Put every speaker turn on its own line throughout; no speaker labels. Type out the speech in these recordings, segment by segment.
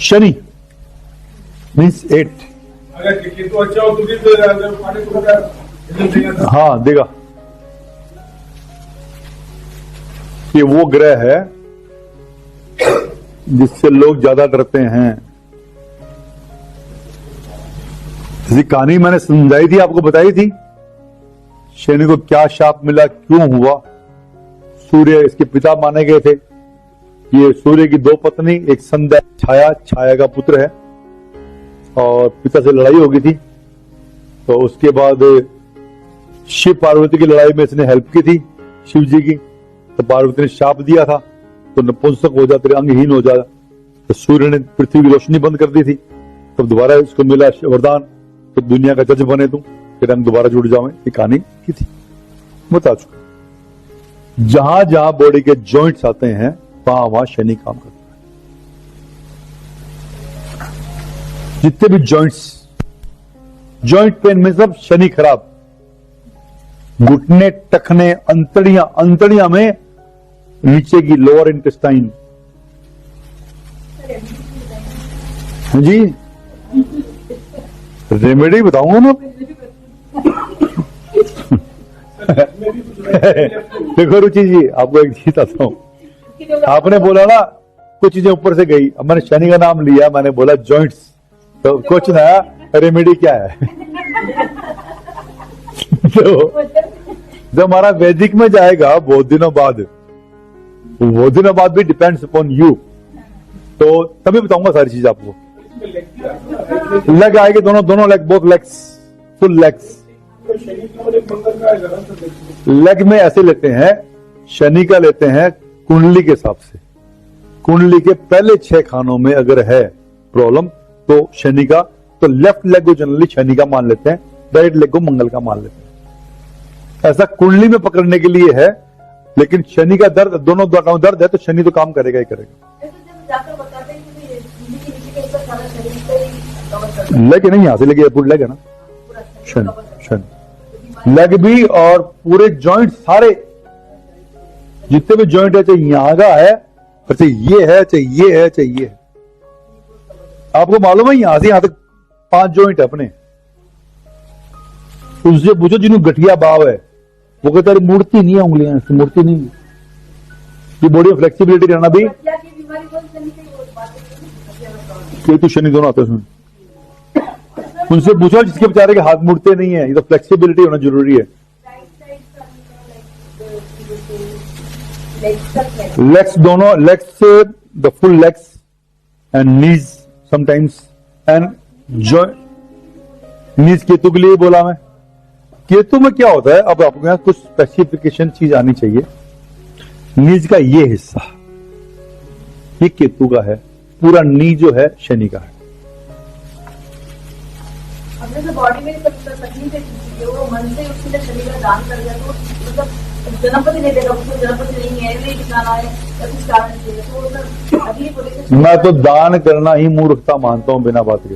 Shani means 8।
अगर केतु अच्छा हो तो भी पानी तो
हाँ देगा। ये वो ग्रह है जिससे लोग ज्यादा डरते हैं। इसी कहानी मैंने समझाई थी, आपको बताई थी शनि को क्या शाप मिला, क्यों हुआ। सूर्य इसके पिता माने गए थे। ये सूर्य की दो पत्नी, एक संध्या, छाया, छाया का पुत्र है, और पिता से लड़ाई हो गई थी। तो उसके बाद शिव पार्वती की लड़ाई में इसने हेल्प की थी शिव जी की। तो पार्वती ने शाप दिया था तो नपुंसक हो जा, तेरे अंगहीन हो जा। तो सूर्य ने पृथ्वी की रोशनी बंद कर दी थी। तब दोबारा इसको मिला वरदान, तो दुनिया का जज बने तू, तेरे अंग दोबारा जुड़ जावे। ये कहानी की थी, बता चुका। जहां जहां बॉडी के जॉइंट्स आते हैं वहां वहां शनि काम करता है। जितने भी जॉइंट्स, जॉइंट पेन में सब शनि खराब। घुटने, टखने, अंतड़ियां, अंतड़ियां में नीचे की लोअर इंटेस्टाइन। जी रेमेडी बताऊंगा ना। देखो रुचि जी, आपको एक चीज बताता हूं। आपने बोला ना कुछ चीजें ऊपर से गई, अब मैंने शनि का नाम लिया, मैंने बोला जॉइंट्स, तो कुछ नया रेमेडी क्या है। तो जब हमारा वैदिक में जाएगा बहुत दिनों बाद भी डिपेंड्स अपॉन यू, तो तभी बताऊंगा सारी चीज आपको। लेग आएगी, दोनों leg, both legs, full legs. Leg में ऐसे लेते हैं, शनि का लेते हैं कुंडली के हिसाब से। कुंडली के पहले 6 खानों में अगर है प्रॉब्लम तो शनि का, तो लेफ्ट लेग को जनरली शनि का मान लेते हैं, राइट लेग को मंगल का मान लेते हैं। ऐसा कुंडली में पकड़ने के लिए है, लेकिन शनि का दर्द, दोनों दर्द है तो शनि तो काम करेगा ही करेगा। लेग नहीं, यहां से लेके पूरी लेग है ना, शनि लेग भी, और पूरे जॉइंट सारे जितने भी जॉइंट है, चाहे यहां का है, चाहे ये है, चाहे ये है, चाहे ये है। आपको मालूम है यहां से यहां तक 5 जॉइंट है अपने। उससे पूछो जिन्होंने गठिया भाव है, वो कहते हैं मूर्ति नहीं है, उंगलियां से मूर्ति नहीं है। ये बॉडी में फ्लेक्सिबिलिटी रहना भी, केतु शनि दोनों आते हैं। उनसे पूछो जिसके बेचारे के हाथ मुड़ते नहीं है, ये तो फ्लेक्सिबिलिटी होना जरूरी है। लेग्स दोनों, legs the full legs and knees sometimes and joint. Knees Ketu के लिए बोला मैं। केतु में क्या होता है, अब आपको यहाँ कुछ स्पेसिफिकेशन चीज आनी चाहिए। नीज का ये हिस्सा ये केतु का है, पूरा नी जो है शनि का है।
अपने बॉडी में तकलीफ है, वो मन से उसके लिए शनि का दान कर दिया तो मतलब जन्मपति नहीं देगा, उसको जन्मपति नहीं है, नहीं दिखाना है, या कुछ कारण चाहिए तो वो अगली बोले।
मैं तो दान करना ही मूर्खता मानता हूँ बिना बात के।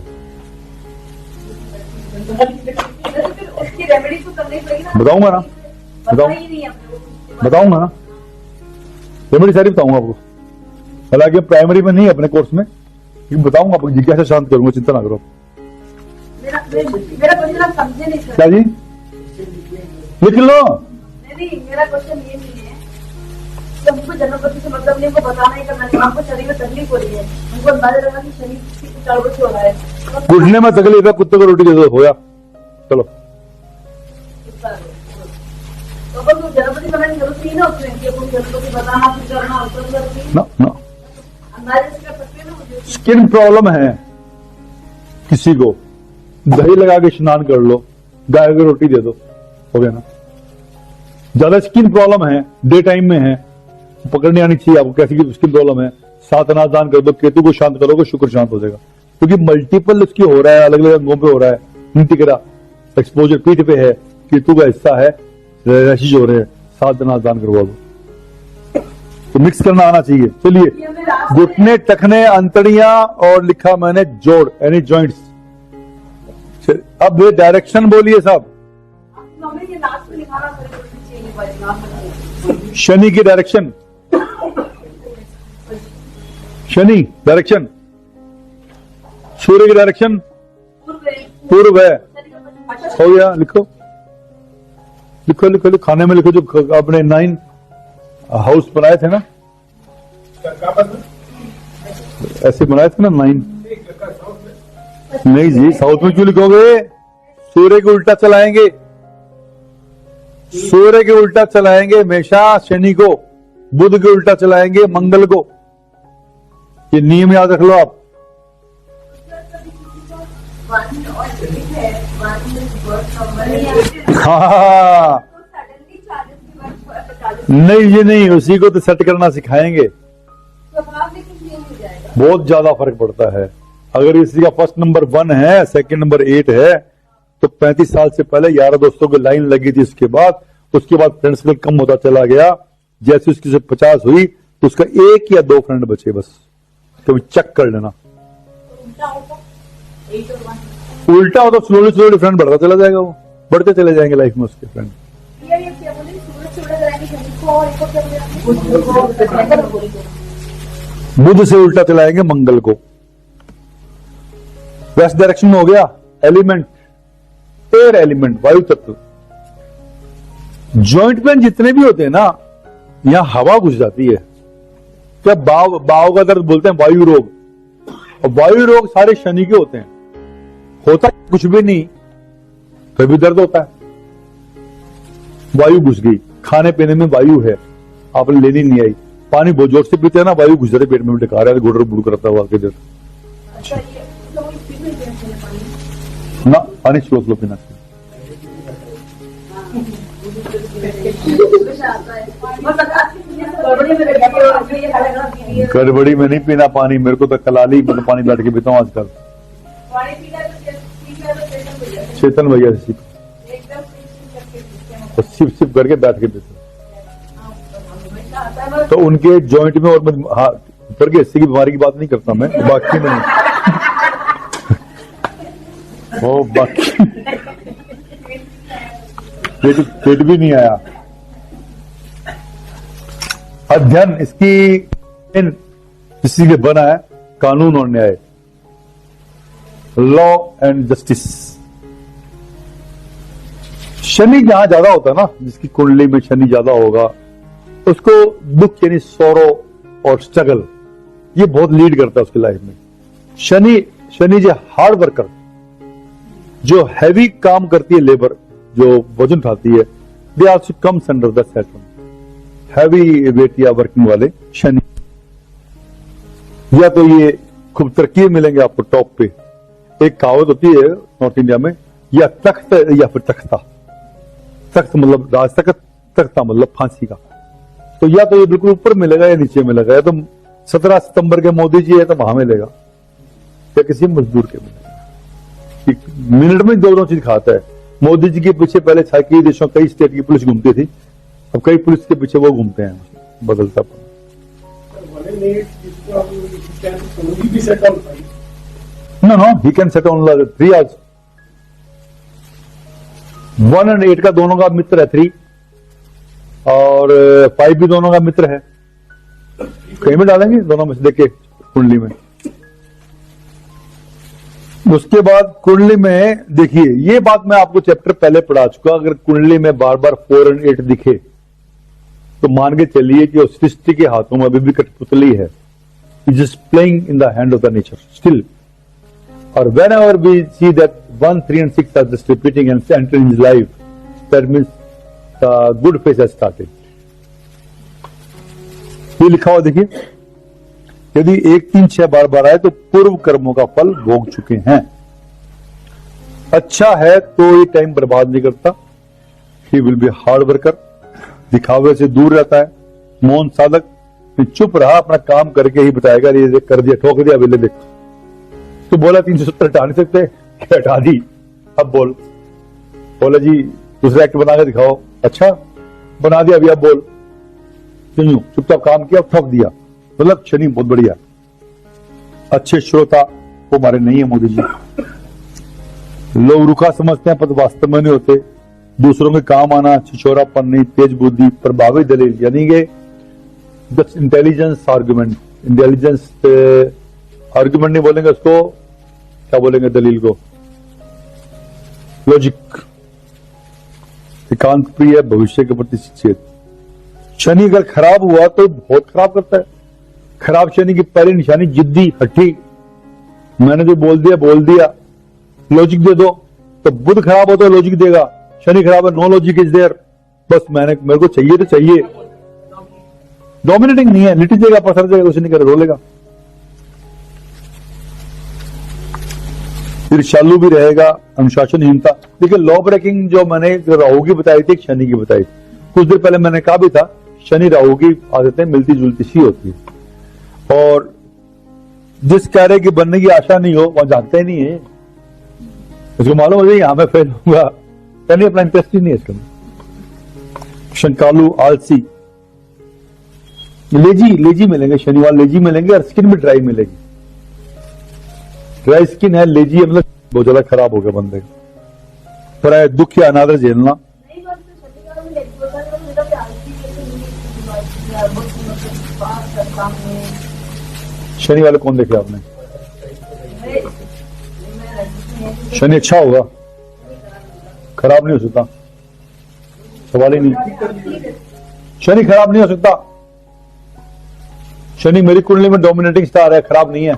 उसकी रेमेडी तो करनी पड़ेगी ना।
बताऊंगा ना, बताऊंगा ना, रेमेडी सारी बताऊंगा आपको। हालांकि प्राइमरी में नहीं अपने कोर्स में, लेकिन बताऊंगा आपको, जिज्ञासा शांत करूंगा, चिंता ना करो।
मेरा क्वेश्चन आप समझे नहीं सर।
क्या जी, लिख लो।
नहीं, मेरा क्वेश्चन ये नहीं है कि हमको जन्मपति से मतलब नहीं, हमको बताना ही करना नहीं। हमको शरीर में तकलीफ हो रही है, हमको अंदाजा लगा कि शरीर की कुछ गड़बड़ हो रहा है।
घुटने में तकलीफ है, कुत्ते को रोटी दे दो, होया। चलो
तो अपन जन्मपति बनाने की जरूरत नहीं ना उसमें, कि अपन जन्मपति बताना कुछ करना
ना ना।
अंदाजे से कर सकते हैं ना मुझे।
स्किन प्रॉब्लम है किसी को, दही लगा के स्नान कर लो, गाय को रोटी दे दो, हो गया ना। ज्यादा स्किन प्रॉब्लम है, डे टाइम में है, पकड़ने आनी चाहिए आपको कैसी स्किन प्रॉब्लम है। 7 अनाज दान कर दो, केतु को शांत करोगे, शुक्र शांत हो जाएगा। क्योंकि मल्टीपल उसकी हो रहा है, अलग अलग अंगों पे हो रहा है, नीति करा एक्सपोजर पीठ पे है, केतु का हिस्सा है, रैशेज हो रहे हैं, 7 अनाज दान करवा दो। तो मिक्स करना आना चाहिए। चलिए, घुटने, टखने, अंतड़ियां और लिखा मैंने जोड़, यानी जॉइंट्स। अब ये डायरेक्शन बोलिए साहब। शनि की डायरेक्शन, शनि डायरेक्शन सूर्य की डायरेक्शन
पूर्व है।
पूर्व है।
शनि का अच्छा
हो गया, लिखो लिखो लिखो लिखो, खाने में लिखो जो आपने 9 हाउस बनाए थे ना,
कहाँ पर था?
ऐसे बनाए थे ना 9।
नहीं, कहाँ साउथ में?
नहीं जी, साउथ में क्यों लिखोगे? सूर्य को उल्टा चलाएंगे, सूर्य के उल्टा चलाएंगे हमेशा शनि को, बुध के उल्टा चलाएंगे मंगल को। ये नियम याद रख लो आप।
वन और एट है, वन बर्थ नंबर
हाँ,
तो सडनली 40 की वर्ष 40
नहीं जी नहीं, उसी को तो सेट करना सिखाएंगे।
स्वभाव में कुछ नहीं हो जाएगा।
बहुत ज्यादा फर्क पड़ता है। अगर किसी का फर्स्ट नंबर 1 है, सेकंड नंबर 8 है, तो 35 साल से पहले यारों दोस्तों की लाइन लगी थी, उसके बाद फ्रेंड सर्कल कम होता चला गया। जैसे उसकी से 50 हुई तो उसका 1 या 2 फ्रेंड बचे बस। कभी चेक कर लेना।
उल्टा होगा 8 और 1।
उल्टा हो तो स्लोली स्लोली फ्रेंड बढ़ता चला जाएगा, वो बढ़ते चले जाएंगे लाइफ में उसके फ्रेंड।
ये क्या बोले, सूरज से उड़ा कराएंगे शनि को और इसको कर दिया
बुध से उल्टा चलाएंगे मंगल को। वेस्ट डायरेक्शन में हो गया। एलिमेंट, एयर एलिमेंट, वायु तत्व। जॉइंट पेन जितने भी होते हैं ना, यहां हवा घुस जाती है। क्या बाव का दर्द बोलते हैं वायु रोग, और वायु रोग सारे शनि के होते हैं। होता कुछ भी नहीं, फिर भी दर्द होता है। वायु घुस गई, खाने पीने में वायु है, आपने लेनी नहीं आई। पानी बहुत जोर से पीते हैं ना, वायु घुस जाती पेट में, डकार रहा है, गुड़ बुड़ करता हुआ आगे
अच्छा ये तो वो स्पीड में कैसे है पानी
ना। पानी स्लो स्लो पीना चाहिए।
आता है बस गड़बड़ी में लगी है और ये हालत है ये
गड़बड़ी में नहीं पीना पानी। मेरे को तो कलाली मतलब पानी बैठ के पीता हूँ आजकल।
पानी पीना तो चेतन भैया
चेतन भैया से सिप
एकदम करके पीते हैं।
तो सिप करके बैठ के पीते
हमेशा आता है बस
तो उनके जॉइंट में, और मैं हाँ ऊपर के हिस्से की बीमारी की बात नहीं करता मैं, बाकी में नहीं। ओ बाकी पेट भी नहीं आया। अध्ययन इसी के बना है कानून और न्याय, लॉ एंड जस्टिस। शनि जहां ज्यादा होता है ना, जिसकी कुंडली में शनि ज्यादा होगा, उसको दुख यानी सोरो और स्ट्रगल ये बहुत लीड करता है उसकी लाइफ में। शनि जो हार्ड वर्कर, जो हैवी काम करती है, लेबर जो वजन उठाती है, they also comes under the Saturn. Heavy weight या वर्किंग वाले शनि, या तो ये खूब तरक्की मिलेंगे आपको टॉप पे। एक कहावत होती है नॉर्थ इंडिया में, या तख्त या फिर तख्ता। तख्त मतलब राज तख्त, तख्ता मतलब फांसी का। तो या तो ये बिल्कुल ऊपर मिलेगा या नीचे मिलेगा, या तो 17 सितंबर के मोदी जी है तो वहां मिलेगा, या किसी मजदूर के मिलेगा। मिनट में दो चीज खाता है। मोदी जी के पीछे पहले कई देशों, कई स्टेट की पुलिस घूमती थी, अब कई पुलिस के पीछे वो घूमते हैं, बदलता पन। No, he can set on 3 hours. 1 और 8 का दोनों का मित्र है 3, और 5 भी दोनों का मित्र है। कहीं में डालेंगे दोनों में से देख के कुंडली में। उसके बाद कुंडली में देखिए, ये बात मैं आपको चैप्टर पहले पढ़ा चुका। अगर कुंडली में बार बार 4 और 8 दिखे तो मान के चलिए कि उस सृष्टि के हाथों में अभी भी कठपुतली है, just playing in the hand of the nature still. और whenever we see that 1, 3 and 6 are just repeating and entering his life, that means the good phase has started. ये लिखा हुआ देखिए, यदि 1, 3, 6 बार बार आए तो पूर्व कर्मों का फल भोग चुके हैं। अच्छा है तो ये टाइम बर्बाद नहीं करता। He will be hard worker, दिखावे से दूर रहता है, मौन साधक, चुप रहा, अपना काम करके ही बताएगा। ये कर दिया, ठोक दिया, अभी देख तो बोला 370 हटा नहीं सकते, हटा दी, अब बोला जी दूसरा एक्ट बना के दिखाओ। अच्छा बना दिया, अभी अब बोल। क्यों चुपचाप काम किया, ठोक दिया। मतलब शनि बहुत बढ़िया। अच्छे श्रोता वो हमारे नहीं है मोदी जी। लोग रुखा समझते हैं, पर वास्तव में नहीं होते। दूसरों के काम आना, छिछोरापन नहीं, तेज बुद्धि, प्रभावी दलील, यानी कि इंटेलिजेंस आर्गुमेंट। इंटेलिजेंस आर्गुमेंट नहीं बोलेंगे उसको, क्या बोलेंगे दलील को? लॉजिक। एकांत प्रिय, भविष्य के प्रति सचेत। शनि अगर खराब हुआ तो बहुत खराब करता है। खराब शनि की पहली निशानी जिद्दी, हठी, मैंने जो बोल दिया, लॉजिक दे दो। तो बुध खराब हो तो लॉजिक देगा, शनि खराब है, नो लॉजिक इज देयर, बस मेरे को चाहिए तो चाहिए। डोमिनेटिंग नहीं है, लिट जाएगा, पसर जाएगा, कुछ नहीं करे, रोलेगा। ईर्ष्यालु भी रहेगा, अनुशासनहीनता। देखिए लॉ ब्रेकिंग जो मैंने राहु की बताई थी, शनि की बताई थी। कुछ देर पहले मैंने कहा भी था, शनि राहु की आदतें मिलती जुलती सी होती है, और जिस कार्य की बनने की आशा नहीं हो वहां जानता ही नहीं है। उसको मालूम हो जाए यहां मैं फेल होऊंगा, शनि अपना इंटरेस्ट ही नहीं है इसमें। शंकालु, आलसी, लेजी मिलेंगे, शनिवार लेजी मिलेंगे, और स्किन भी ड्राई मिलेगी। ड्राई स्किन है, लेजी है, मतलब बहुत ज्यादा खराब हो गया बंदे का। पर दुख या अनादर झेलना।
नहीं बात तो शनिवार में एक होता है, तो मेरा भी आलसी कैसे नहीं, बहुत मतलब बात करता हूं।
शनि वाले कौन देखे आपने? शनि अच्छा होगा, खराब नहीं हो सकता, सवाल ही नहीं। शनि खराब नहीं हो सकता। शनि मेरी कुंडली में डोमिनेटिंग स्टार है, खराब नहीं है।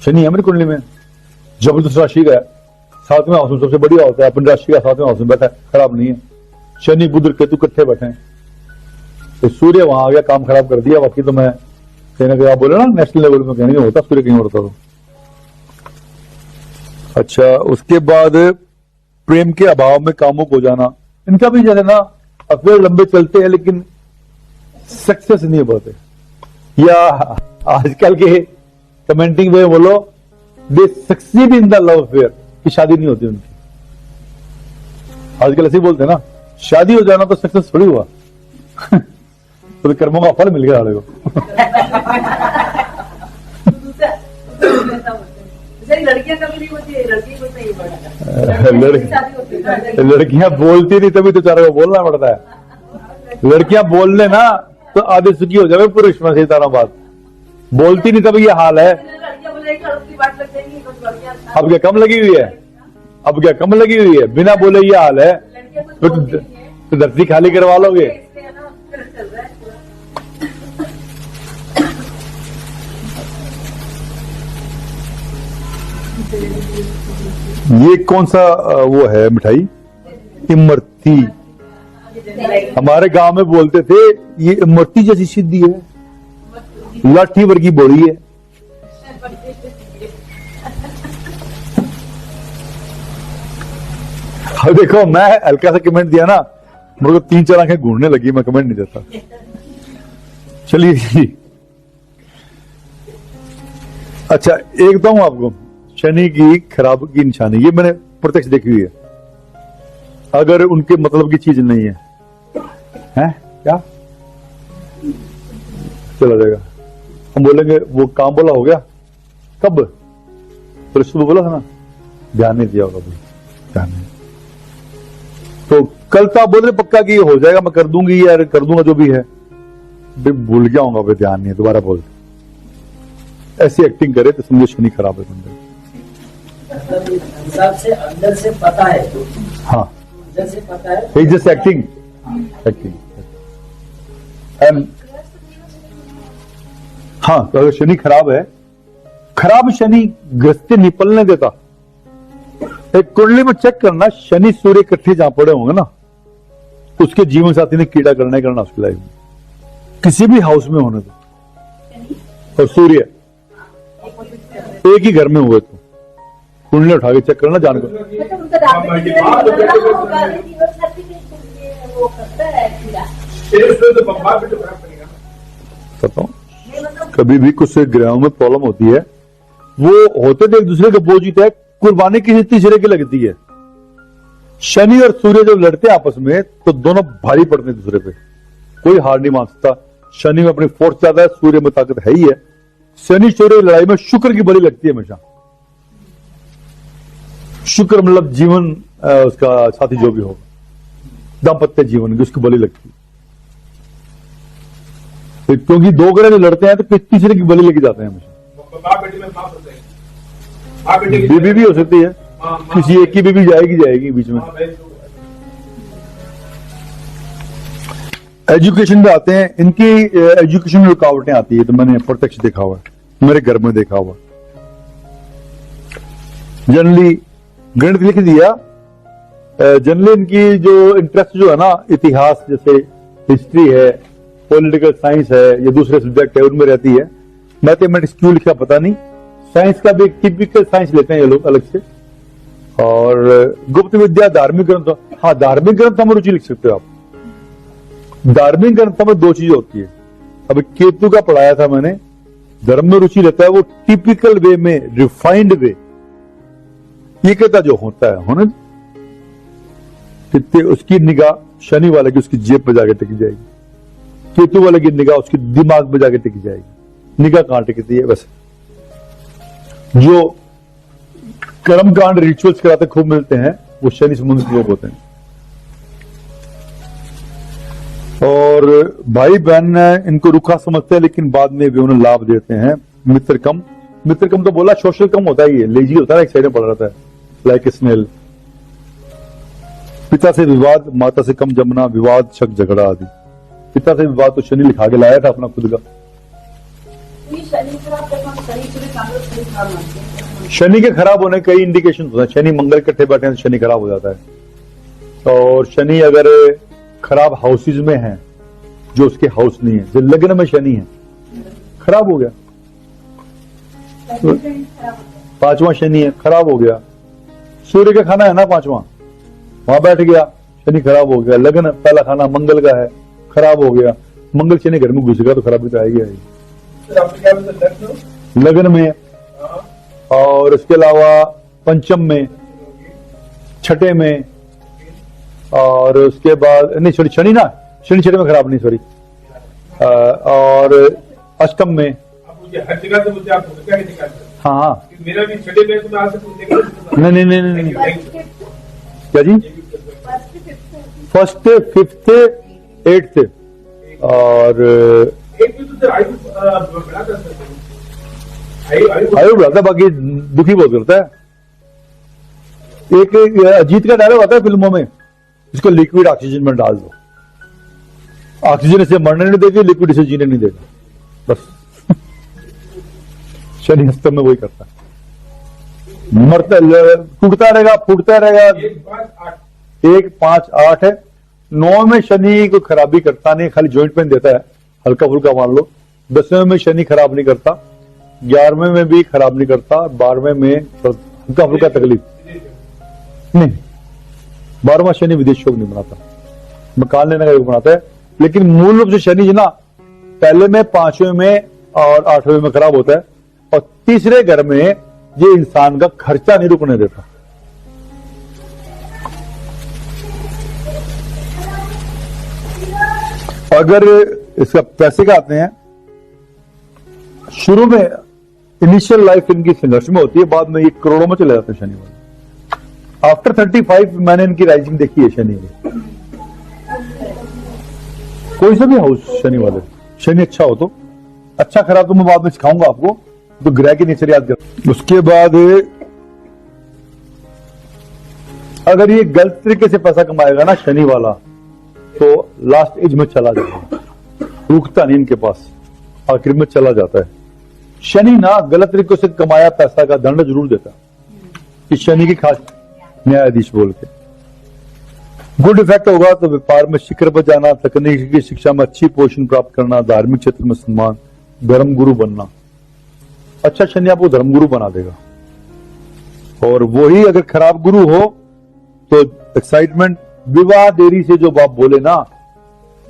शनि है मेरी कुंडली में, जबरदस्त राशि का है, 7वें हाउस में सबसे बढ़िया होता है, अपनी राशि का 7वें हाउस में बैठा है, खराब नहीं है। शनि बुध केतु इकट्ठे बैठे हैं, तो सूर्य वहां आ गया, काम खराब कर दिया। बाकी तो मैं कहने के आप बोले ना नेशनल लेवल में कहने होता, सूर्य कहीं होता तो। अच्छा, उसके बाद प्रेम के अभाव में कामुक हो जाना। इनका भी जैसे ना अफेयर लंबे चलते हैं लेकिन सक्सेस नहीं हो पाते, या आजकल के कमेंटिंग वे बोलो दे succeed in the love affair, की शादी नहीं होती उनकी। आजकल ऐसे ही बोलते हैं ना, शादी हो जाना तो सक्सेस थोड़ी हुआ तो कर्मों का फल मिल गया को।
लड़कियां कभी नहीं होती है,
लड़कियां बोलती नहीं तभी तो चारों को बोलना पड़ता है। लड़कियां बोल ले ना तो आधे सुखी हो जाए पुरुष में, सही तरह बात। बोलती नहीं तभी ये हाल है। अब क्या कम लगी हुई है? अब क्या कम लगी हुई है? बिना बोले ये हाल है तो धरती खाली करवा लोगे। ये कौन सा वो है मिठाई? इमरती। हमारे गांव में बोलते थे ये इमरती जैसी सिद्धि है, लाठी वर्गी बोली है। अब देखो मैं हल्का सा कमेंट दिया ना, मुझे 3-4 आंखें घूरने लगी, मैं कमेंट नहीं देता। चलिए अच्छा, एक बताऊं आपको शनि की खराब की निशानी, ये मैंने प्रत्यक्ष देखी हुई है। अगर उनके मतलब की चीज नहीं है, हैं क्या चला जाएगा। हम बोलेंगे वो काम बोला हो गया, कब? तो सुबह बोला था ना, ध्यान नहीं दिया होगा भाई, ध्यान नहीं। तो कल तो आप बोल रहे पक्का कि ये हो जाएगा, मैं कर दूंगी यार, कर दूंगा जो भी है, भूल गया होगा, ध्यान नहीं है, दोबारा बोल। ऐसी एक्टिंग करे तो समझो शनि खराब है बंदे।
हिसाब से अंदर से पता है,
हाँ
अंदर से पता है,
जस्ट एक्टिंग एंड हाँ। तो अगर शनि खराब है, खराब शनि ग्रस्ती निपलने देता। एक कुंडली में चेक करना, शनि सूर्य इकट्ठे जहां पड़े होंगे ना, उसके जीवन साथी ने कीड़ा करना उसकी लाइफ में, किसी भी हाउस में होने दो। और सूर्य एक ही घर में हुए तो कुंडली उठा के चेक करना, जान कर बताओ। कभी भी कुछ ग्रहों में प्रॉब्लम होती है, वो होते थे एक दूसरे के अपोजिट है, कुर्बानी किसी तीसरे की लगती है। शनि और सूर्य जब लड़ते हैं आपस में तो दोनों भारी पड़ते हैं दूसरे पे, कोई हार नहीं मान सकता। शनि में अपनी फोर्स ज्यादा है, सूर्य में ताकत है ही है। शनि सूर्य की लड़ाई में शुक्र की बलि लगती है हमेशा। शुक्र मतलब जीवन उसका साथी जो भी हो, दाम्पत्य जीवन की उसकी बलि लगती है। क्योंकि दो ग्रह जो लड़ते हैं तो तीसरे की बलि लेके जाते हैं हमेशा।
बाप बेटी में पाप होते हैं। माँ बेटे की
बीबी भी हो सकती है,
माँ
किसी एक की बीबी जाएगी बीच में।
माँ बहन को।
एजुकेशन पे आते हैं, इनकी एजुकेशन में रुकावटें आती है, तो मैंने प्रत्यक्ष देखा हुआ है, मेरे घर में देखा हुआ। जनरली गणित लिख दिया, जनरली इनकी जो इंटरेस्ट जो है ना, इतिहास जैसे हिस्ट्री है, पॉलिटिकल साइंस है, या दूसरे सब्जेक्ट है, उनमें रहती है। मैथमेटिक्स क्यों लिखा पता नहीं। साइंस का भी एक टिपिकल साइंस लेते हैं ये लोग अलग से। और गुप्त विद्या, धार्मिक ग्रंथ, हाँ धार्मिक ग्रंथों में रुचि लिख सकते हो आप। धार्मिक ग्रंथों में दो चीजें होती है। अभी केतु का पढ़ाया था मैंने, धर्म में रुचि लेता है वो टिपिकल वे में, रिफाइंड वे, ये कहता जो होता है होने, कितने उसकी निगाह शनि वाले की उसकी जेब पे जाके टिक जाएगी, केतु वाले की निगाह उसके दिमाग पे जाके टिक जाएगी। निगाह कहां टिकती है? वैसे जो कर्मकांड रिचुअल्स कराते खूब मिलते हैं वो शनि संबंधित लोग होते हैं। और भाई बहन इनको रुखा समझते हैं, लेकिन बाद में भी उन्हें लाभ देते हैं। मित्र कम तो बोला, सोशल कम होता ही है, लेजी होता है, एक साइड में पड़ रहता है, लाइक स्नेल। पिता से विवाद, माता से कम जमना, विवाद, शक, झगड़ा आदि। पिता से विवाद तो शनि लिखा के लाया था अपना खुद का।
ये शनि खराब करना, शनि पूरे कांग्रेस शनि खराब मानते हैं।
शनि के खराब होने कई इंडिकेशन होते हैं। शनि मंगल इकट्ठे बैठे हैं तो शनि खराब हो जाता है। और शनि अगर खराब हाउसेज में है, जो उसके हाउस नहीं है, जो लग्न में शनि है, खराब हो गया। पांचवा शनि है, खराब हो गया। सूर्य का खाना है ना पांचवा, वहां बैठ गया, शनि खराब हो गया। लग्न पहला खाना मंगल का है, खराब हो गया। मंगल शनि घर में घुसेगा तो खराबी तो आएगी आएगी।
सर आपने क्या बोला, लग्न?
लग्न में,
हाँ,
और इसके अलावा पंचम में, छठे में, और उसके बाद नहीं सॉरी शनि ना, शनि छठे में खराब नहीं, सॉरी, और अष्टम में।
आप मुझे हर जगह से मुझे आप क्या निकाल
हाँ हाँ,
कि मेरा भी छठे में तो मैं आज से कुछ देखा
नहीं क्या जी, फर्स्ट फिफ्थ एट्थ, और
एक भी तो सर आयु बढ़ा कर सकते हैं।
आयु बढ़ाता है, बाकी दुखी बहुत करता है। एक अजीत का डायलॉग आता है फिल्मों में, इसको लिक्विड ऑक्सीजन में डाल दो, ऑक्सीजन इसे मरने नहीं देगी, लिक्विड इसे जीने नहीं देगा, बस। शनि हस्तम में वही करता है, मरता टूटता रहेगा, फूटता रहेगा। 1 5 8 है। 9 में शनि को खराबी करता नहीं, खाली जॉइंट पेन देता है, हल्का फुल्का मान लो। 10वें में शनि खराब नहीं करता, 11वें में भी खराब नहीं करता, 12वें में हल्का फुल्का तकलीफ नहीं। 12वां शनि विदेश योग नहीं बनाता, मकान लेने का योग बनाता है। लेकिन मूल रूप से शनि ना पहले में, 5वें में और 8वें में खराब होता है, और तीसरे घर में ये इंसान का खर्चा नहीं रुकने देता। अगर इसका पैसे का आते हैं, शुरू में इनिशियल लाइफ इनकी संघर्ष में होती है, बाद में ये करोड़ों में चले जाते हैं शनि वाले। आफ्टर 35 मैंने इनकी राइजिंग देखी है शनि में, कोई सा भी हाउस शनि वाले। शनि अच्छा हो तो अच्छा, खराब तो मैं बाद में सिखाऊंगा आपको, तो ग्रह की नेचर याद कर। उसके बाद अगर ये गलत तरीके से पैसा कमाएगा ना शनि वाला, तो लास्ट एज में चला जाएगा, रुकता नहीं इनके पास, आखिर में चला जाता है। शनि ना गलत तरीके से कमाया पैसा का दंड जरूर देता है, कि शनि की खास न्यायाधीश बोल के। गुड इफेक्ट होगा तो व्यापार में शिखर पर जाना, तकनीकी की शिक्षा में अच्छी पोजीशन प्राप्त करना, धार्मिक क्षेत्र में सम्मान, धर्म गुरु बनना। अच्छा शनि आपको धर्म गुरु बना देगा। और वही अगर खराब गुरु हो तो एक्साइटमेंट, विवाह देरी से जो बाप बोले ना,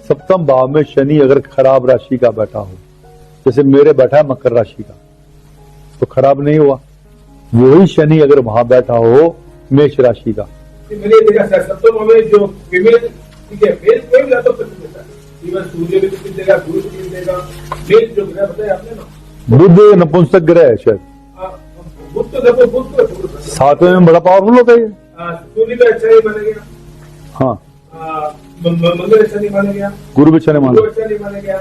सप्तम भाव में शनि अगर खराब राशि का बैठा हो, जैसे मेरे बैठा है मकर राशि का, तो खराब नहीं हुआ। वही शनि अगर वहां बैठा हो मेष राशि का,
मैंने देखा सर, सप्तम में जो फीमेल, ठीक है, मेल कोई भी तो पसंद देता है, इवन सूर्य भी पसंद देगा, गुरु भी पसंद देगा। मेल जो ग्रह बताया आपने ना,
बुध नपुंसक ग्रह है शायद,
बुध तो देखो, बुध तो
7वें में बड़ा पावरफुल होता है ये।
सूर्य भी अच्छा नहीं माना गया,
हाँ,
मंगल अच्छा नहीं माना गया,
गुरु भी अच्छा नहीं माना,
गुरु अच्छा नहीं माना गया,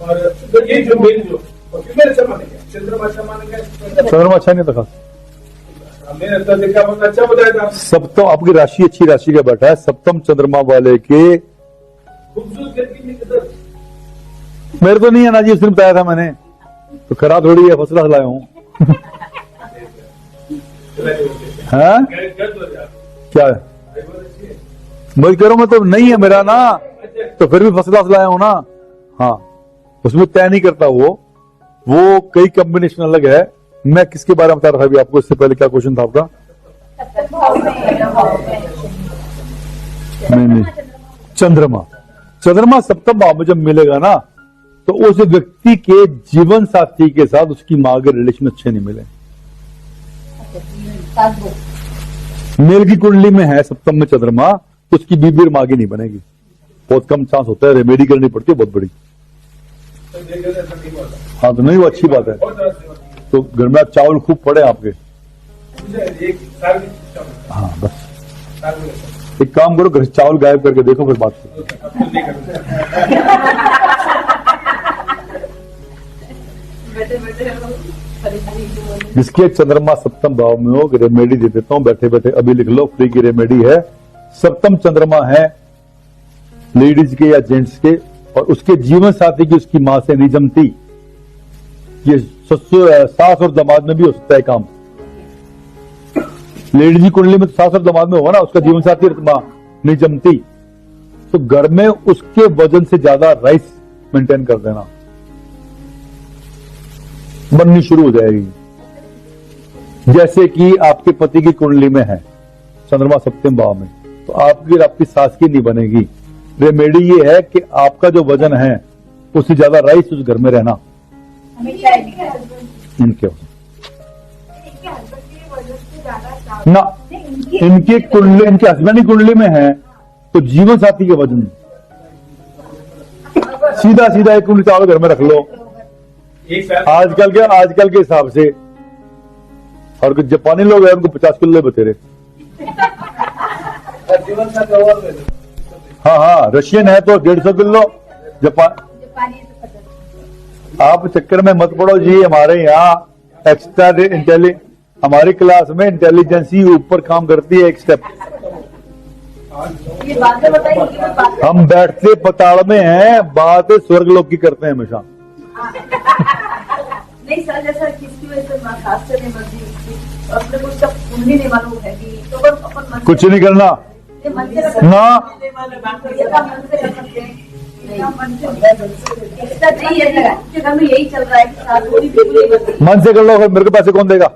और तो ये जो मेल जो फीमेल अच्छा माना गया, चंद्रमा अच्छा माना गया,
चंद्रमा अच्छा नहीं था खास।
हमने अच्छा देखा, बहुत अच्छा बताया था।
सप्तम आपकी राशि अच्छी राशि का बैठा है, सप्तम चंद्रमा वाले के।
खूबसूरत व्यक्ति नहीं सर।
मेरे तो नहीं है ना जी, उस दिन बताया था मैंने, तो खराब थोड़ी है, फसला लाया हूँ। हाँ क्या है, मैं कह रहा हूं, मैं तो नहीं है मेरा ना, तो फिर भी फसला लाया हूं ना। हाँ, उसमें तय नहीं करता वो कई कॉम्बिनेशन अलग है। मैं किसके बारे में बता रहा था अभी आपको, इससे पहले क्या क्वेश्चन था आपका? नहीं, चंद्रमा सप्तम भाव में जब मिलेगा ना, तो उस व्यक्ति के जीवन साथी के साथ उसकी मां के रिलेशन अच्छे नहीं मिले। मेल की कुंडली में है सप्तम में चंद्रमा, तो उसकी बीबी और मां की नहीं बनेगी, बहुत कम चांस होता है, रेमेडी करनी पड़ती है बहुत बड़ी। हाँ तो नहीं, वो अच्छी बात है। तो घर में आप चावल खूब पड़े आपके। हाँ बस एक काम करो, घर से चावल गायब करके देखो, फिर बात करो। जिसके चंद्रमा सप्तम भाव में हो, रेमेडी दे देता हूं, बैठे बैठे अभी लिख लो, फ्री की रेमेडी है। सप्तम चंद्रमा है लेडीज के या जेंट्स के, और उसके जीवन साथी की उसकी मां से नहीं जमती। ये सास और दामाद में भी हो सकता है काम। लेडीज की कुंडली में तो सास और दामाद में होगा ना, उसका जीवन साथी और मां नहीं जमती, तो घर में उसके वजन से ज्यादा राइस मेंटेन कर देना, बननी शुरू हो जाएगी। जैसे कि आपके पति की कुंडली में है चंद्रमा सप्तम भाव में, तो आपकी और आपकी सास की नहीं बनेगी। रेमेडी ये है कि आपका जो वजन है उससे ज्यादा राइस उस घर में रहना इनके ना, इनके कुंडली, इनके हस्बैंड की कुंडली में है, तो जीवन साथी के वजन सीधा सीधा एक कुंडली चावल घर में रख लो आजकल के हिसाब से। और कुछ जापानी लोग हैं, उनको 50 किलो बतेरे। हाँ, रशियन है तो 150 किलो। जापान आप चक्कर में मत पड़ो जी, हमारे यहाँ एक्स्ट्रा हमारी क्लास में इंटेलिजेंसी ऊपर काम करती है एक स्टेप।
ये बातें बताइए,
हम बैठते पताड़ में हैं, बात स्वर्गलोक की करते हैं हमेशा।
नहीं सर, जैसा किसकी वजह से शास्त्र ने मर्जी अपने को सब कुंडली नहीं मालूम है कि तो अपन
कुछ नहीं करना
मन से
ना,
मन से कर सकते हैं। ऐसा नहीं है कि घर में यही चल रहा है कि शादी बिल्कुल नहीं बनती।
मन से कर लो, फिर मेरे को पैसे कौन देगा?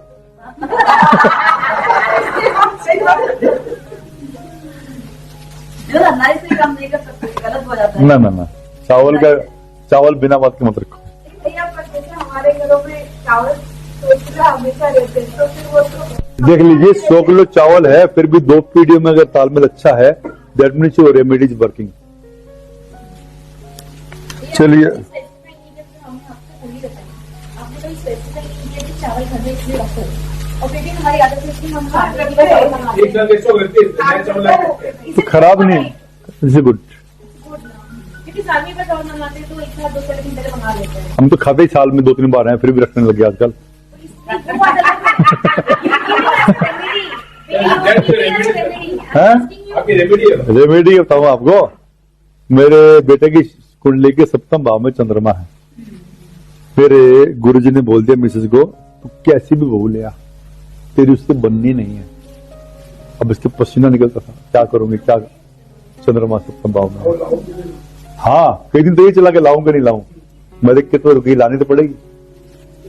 जो नारी से काम नहीं कर सकते, गलत हो जाता है।
ना चावल बिना बात के मत रखो।
हमारे घरों में चावल हमेशा रहते हैं, तो फिर वो तो
देख लीजिए 100 किलो चावल है, फिर भी 2 पीढ़ियों में अगर तालमेल अच्छा है, that means your remedy is working. चलिए
चावल घर में इसलिए रखो, और फिर भी हमारी आदत है कि हम
तो खराब नहीं, इज गुड।
क्योंकि सालनी में चावल मंगाते हैं तो एक साथ 2-4 दिन पहले मंगा लेते हैं।
हम तो खाते ही साल में 2-3 बार हैं, फिर भी रखने लगे आजकल। रेमेडी बताऊं आपको, मेरे बेटे की कुंडली के सप्तम भाव में चंद्रमा है। फिर गुरुजी ने बोल दिया मिसेस को, तू कैसी भी बहू ले आ, तेरी उससे बननी नहीं है। अब इसके पसीना निकलता था, क्या करूंगी क्या, चंद्रमा सप्तम भाव में। हाँ, कई दिन तो ये चला के लाऊं कि नहीं लाऊं, मैं देख के तो रुकी, लानी तो पड़ेगी,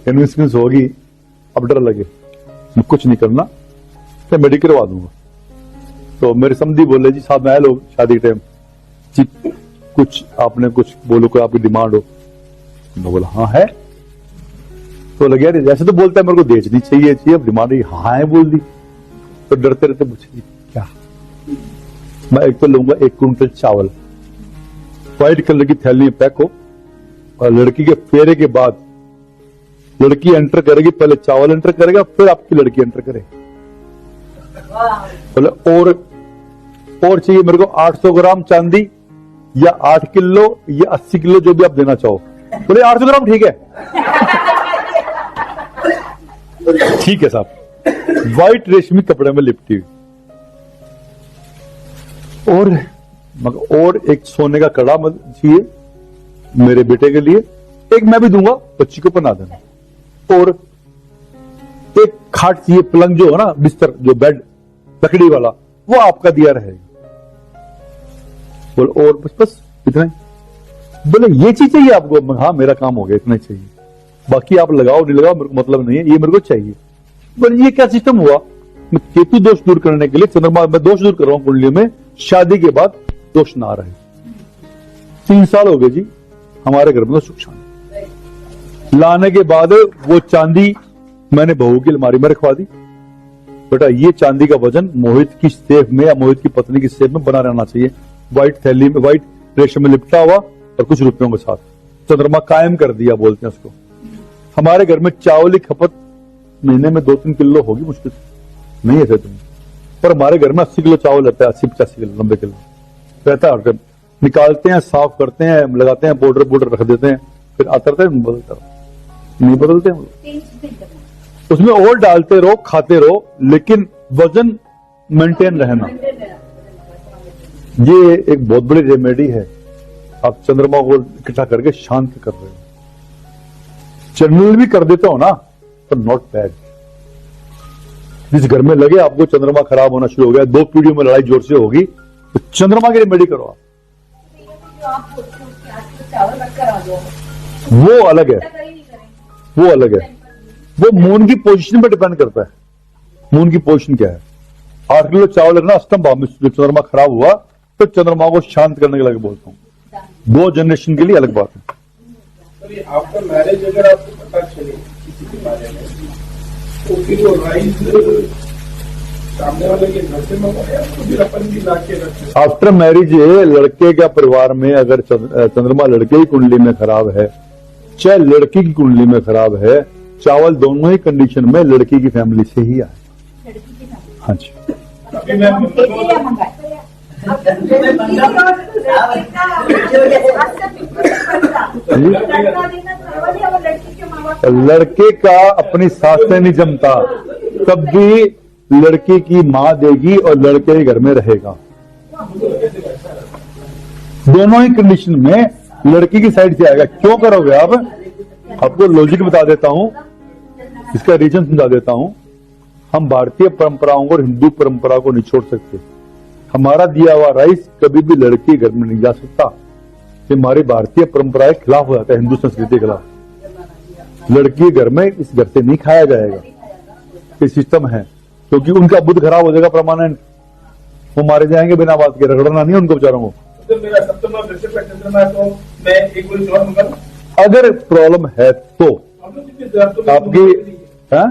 कन्विंस होगी। अब डर लगे, कुछ नहीं करना, मैं मेडिकल करवा दूंगा। तो मेरे समझी बोले जी साथ में आए लोग शादी टाइम जी, कुछ आपने कुछ बोलो, कोई आपकी डिमांड हो। मैं बोला हाँ है, तो लगे यार जैसे तो बोलता है मेरे को बेचनी चाहिए, अब डिमांड हाँ है बोल दी, तो डरते रहते पूछे जी क्या। मैं एक तो लूंगा 1 कुंटल चावल, व्हाइट कलर की थैली में पैक हो, और लड़की के फेरे के बाद लड़की एंटर करेगी, पहले चावल एंटर करेगा, फिर आपकी लड़की एंटर करेगी। बोले और चाहिए मेरे को 800 ग्राम चांदी, या 8 किलो या 80 किलो, जो भी आप देना चाहो। बोले 800 ग्राम ठीक है। ठीक है साहब, व्हाइट रेशमी कपड़े में लिपटी हुई, और एक सोने का कड़ा चाहिए मेरे बेटे के लिए, एक मैं भी दूंगा, बच्ची को पहना देना, और एक खाट चाहिए, पलंग जो है ना, बिस्तर जो बेड लकड़ी वाला, वो आपका दिया रहेगा। बोल और बस इतना ही। बोले ये चीज चाहिए आपको? हाँ मेरा काम हो गया, इतना ही चाहिए, बाकी आप लगाओ नहीं लगाओ मेरे को मतलब नहीं है, ये मेरे को चाहिए। बोले ये क्या सिस्टम हुआ? मैं केतु दोष दूर करने के लिए चंद्रमा में दोष दूर कर रहा हूं कुंडली में, शादी के बाद दोष ना रहे। 3 साल हो गए जी हमारे घर में तो सुख शांति। लाने के बाद वो चांदी मैंने बहू की अलमारी में रखवा दी। बेटा ये चांदी का वजन मोहित की सेफ में या मोहित की पत्नी की सेफ में बना रहना चाहिए, व्हाइट थैली में, व्हाइट रेशम में लिपटा हुआ और कुछ रुपयों के साथ। चंद्रमा कायम कर दिया बोलते हैं उसको। हमारे घर में चावल की खपत महीने में 2-3 किलो होगी मुश्किल से, नहीं है तुम, पर हमारे घर में 80 किलो चावल रहता है, 80-85 किलो 90 किलो रहता है। और निकालते हैं, साफ करते हैं, लगाते हैं, पाउडर रख देते हैं, फिर आता है बदलता नहीं बदलते हैं, उसमें और डालते रहो, खाते रहो, लेकिन वजन मेंटेन रहना। ये एक बहुत बड़ी रेमेडी है। आप चंद्रमा को इकट्ठा करके शांत कर रहे हो, चैनल भी कर देते हो ना, तो नॉट बैड। जिस घर में लगे आपको चंद्रमा खराब होना शुरू हो गया, 2 पीढ़ियों में लड़ाई जोर से होगी, तो चंद्रमा की रेमेडी करो आप।
चावल रखकर आ जाओ,
वो अलग है, वो अलग है, वो मून की पोजीशन पर डिपेंड करता है। मून की पोजीशन क्या है? 8 किलो चावल रखना अष्टम भाव में, चंद्रमा खराब हुआ तो चंद्रमा को शांत करने के लिए बोलता हूँ। 2 जनरेशन के लिए अलग बात है।
आपका मैरिज अगर आपको पता चले किसी के बारे में, तो फिर वो राइस सामने वाले के घर से मंगाया तो फिर अपन भी ला के रखते।
आफ्टर मैरिज लड़के का परिवार में अगर चंद्रमा लड़के की कुंडली में खराब है, चाहे लड़की की कुंडली में खराब है, चावल दोनों ही कंडीशन में लड़की की फैमिली से ही आए। हाँ जी,
अभी मैं
लड़के का अपनी सास से नहीं जमता, तब भी लड़की की मां देगी और लड़के के घर में रहेगा। दोनों ही कंडीशन में लड़की की साइड से आएगा। क्यों करोगे आप? आपको लॉजिक बता देता हूं, इसका रीजन समझा देता हूं। हम भारतीय परंपराओं को और हिंदू परंपरा को नहीं छोड़ सकते। हमारा दिया हुआ राइस कभी भी लड़की घर में नहीं जा सकता, ये हमारी भारतीय परंपरा के खिलाफ हो जाता है, हिंदू संस्कृति के खिलाफ। लड़की घर में इस घर से नहीं खाया जाएगा, ये सिस्टम है, क्योंकि उनका बुद्ध खराब हो जाएगा परमानेंट, वो मारे जाएंगे बिना बात के। रगड़ना नहीं उनको बेचारों को।
तो मेरा सप्तम वृश्चिक चंद्रमा है, तो मैं एक गोली और मंगा लूं?
अगर प्रॉब्लम है तो आपकी है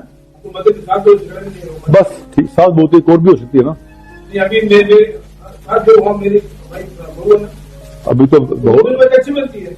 तो मतलब साथ दो झगड़ा नहीं होगा।
बस ठीक, साथ बहुत एक और भी हो सकती है ना।
अभी मेरे साथ जो हुआ, मेरी बहू है ना,
अभी तो बहुत
में अच्छी बनती है।